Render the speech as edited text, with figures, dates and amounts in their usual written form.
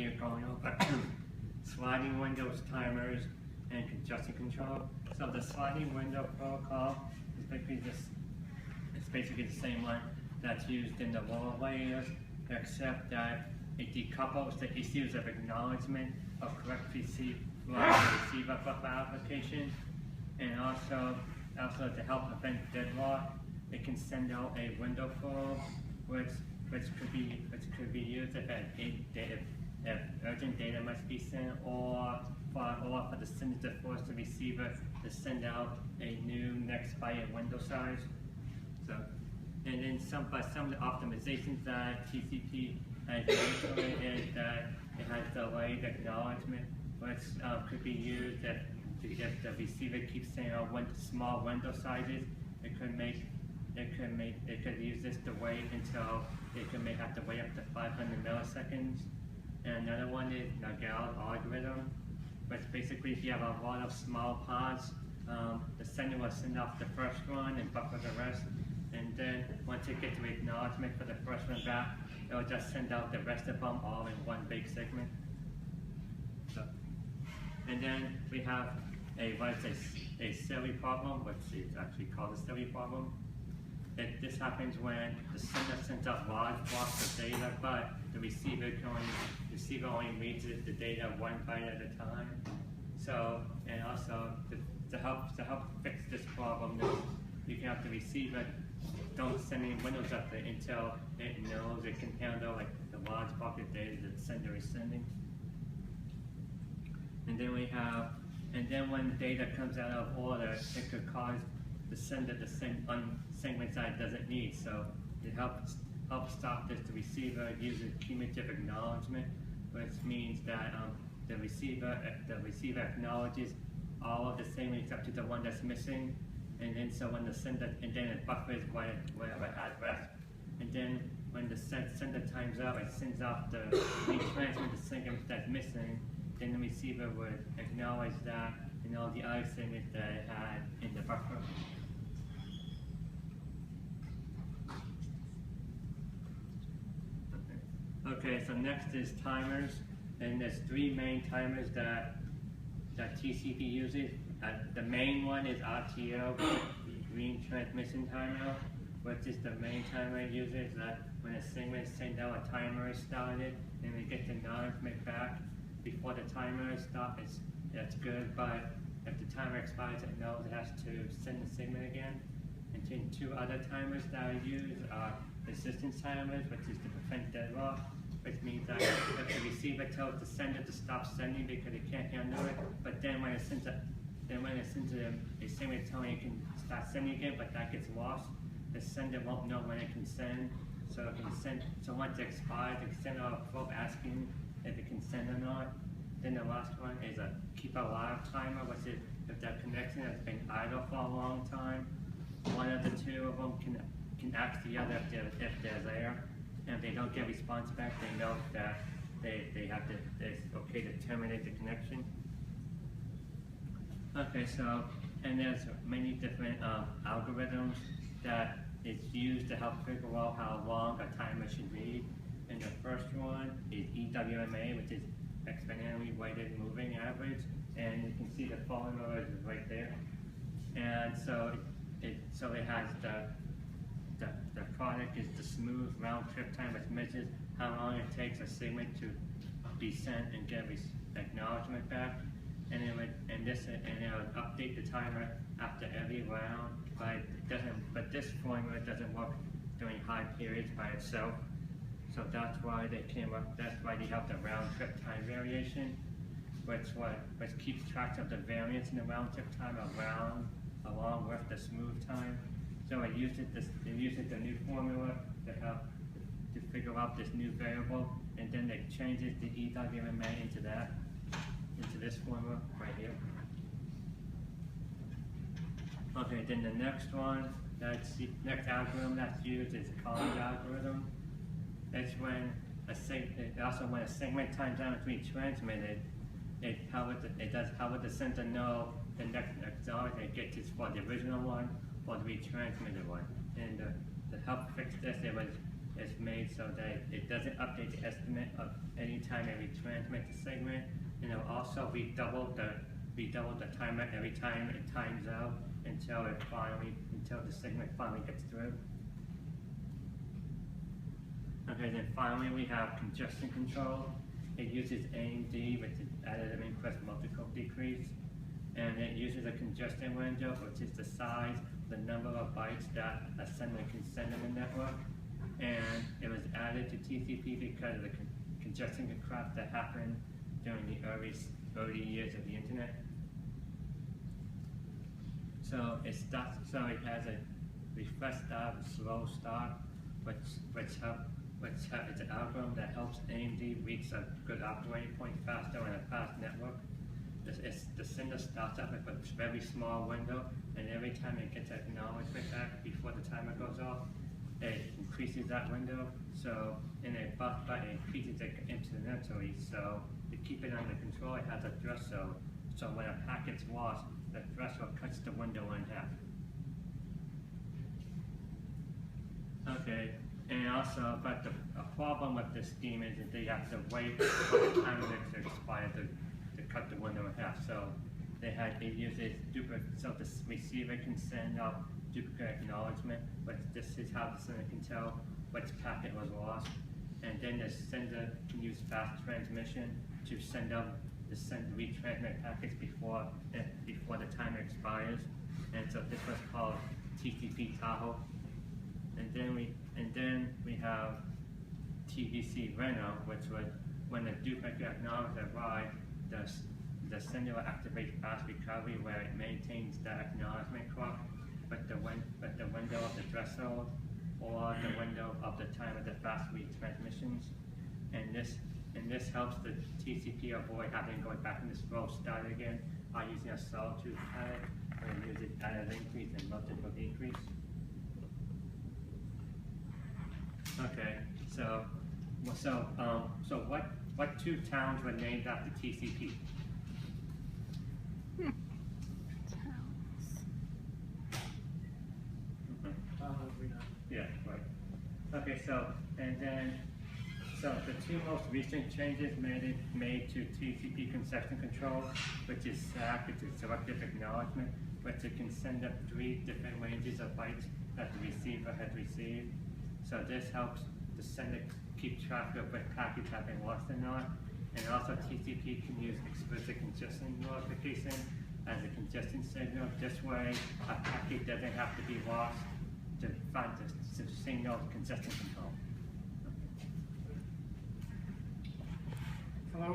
we are going over sliding windows timers and congestion control. So the sliding window protocol is basically the same one that's used in the lower layers, except that it decouples the issues of acknowledgement of correct receive from the receiver buffer application, and also to help prevent deadlock, it can send out a window probe, which could be used if urgent data must be sent, or for the sender to force the receiver to send out a new next byte window size. So, and then some of the optimizations that TCP has usually is that it has delayed acknowledgement, which could be used if the receiver keeps saying small window sizes. It could use this to wait until it may have to wait up to 500 milliseconds. And another one is Nagel's algorithm, which basically if you have a lot of small pods, the sender will send off the first one and buffer the rest. And then once it gets to acknowledgement for the first one back, it'll just send out the rest of them all in one big segment. So, and then we have a silly problem, which is actually called a silly problem. This happens when the sender sends out large blocks of data, but the receiver only reads the data one byte at a time. So, and also to help fix this problem, you can have the receiver don't send any windows up there until it knows it can handle like the large block of data that the sender is sending. And then when data comes out of order, it could cause the sender to send segments that it doesn't need. So it helps stop this. The receiver uses cumulative acknowledgement, which means that the receiver acknowledges all of the segments up to the one that's missing, and then so when the sender, and then it buffers whatever has left. And then when the sender times out, it sends off the retransmit the segment that's missing. Then the receiver would acknowledge that and all the other segments that it had in the buffer. Okay, so next is timers, and there's three main timers that TCP uses. The main one is RTO, green transmission timer, which is the main timer it uses that when a segment sends out a timer is started and we get the acknowledgement back before the timer is stopped, that's good, but if the timer expires, it knows it has to send the segment again. And then two other timers that I use are resistance timers, which is to prevent deadlock, which means that if the receiver tells the sender to stop sending because it can't handle it, but then when it sends a segment telling it can start sending again, but that gets lost, the sender won't know when it can send. So it can send. So once it expires, it can send out a probe asking if it can send or not. Then the last one is a keep alive timer, which is if that connection has been idle for a long time, one of the two of them can ask the other if they're there, and if they don't get response back, they know that it's okay to terminate the connection. Okay, so, and there's many different algorithms that is used to help figure out how long a timer should read. And the first one is EWMA, which is exponentially weighted moving average, and you can see the formula is right there. And so it has the product is the smooth round trip time, which measures how long it takes a segment to be sent and get acknowledgement back. And it would update the timer after every round, but this formula doesn't work during high periods by itself. So that's why they came up. That's why they have the round trip time variation, which keeps track of the variance in the round trip time along with the smooth time. So it uses the new formula to figure out this new variable, and then it changes the EWMA into this formula right here. Okay, then the next one, next algorithm that's used is Collins algorithm. It's when a segment times out to be transmitted, how would the sender know the next acknowledgement it gets is for the original one or the retransmitted one. And to help fix this, is made so that it doesn't update the estimate of any time it retransmits the segment, and it'll also redouble the timer every time it times out until the segment finally gets through. Okay, then finally we have congestion control. It uses AMD, which is additive increase multiple decrease, and it uses a congestion window, which is the size, the number of bytes that a sender can send in the network. And it was added to TCP because of the congestion crap that happened during the early years of the internet. So it has a refresh start, slow start, which is an algorithm that helps AMD reach a good operating point faster on a fast network. The sender starts up with a very small window, and every time it gets acknowledgement back before the timer goes off, it increases that window. So in a buffer, it increases it exponentially. So to keep it under control, it has a threshold. So when a packet's lost, the threshold cuts the window in half. Okay, and also, but a problem with this scheme is that they have to wait for the timer to expire to cut the window in half. So it uses duplicate, so the receiver can send out duplicate acknowledgement, but this is how the sender can tell which packet was lost. And then the sender can use fast transmission to send out retransmit packets before the timer expires. And so this was called TCP Tahoe. And then we have TVC Reno, which would, when the duplicate acknowledgement arrives, the sender will activate fast recovery where it maintains the acknowledgement clock, but the window of the threshold or the window of the time of the fast retransmissions. And this helps the TCP avoid having to go back in this slow start again by using a sawtooth pattern, and use it additive increase and multiple decrease. Okay, so what two towns were named after TCP? Yeah, right. Okay, so the two most recent changes made to TCP congestion control, which is SAC, which is selective acknowledgement, which it can send up 3 different ranges of bytes that the receiver had received. So this helps the sender keep track of what packets have been lost or not. And also TCP can use explicit congestion notification as a congestion signal. This way, a packet doesn't have to be lost to signal congestion control.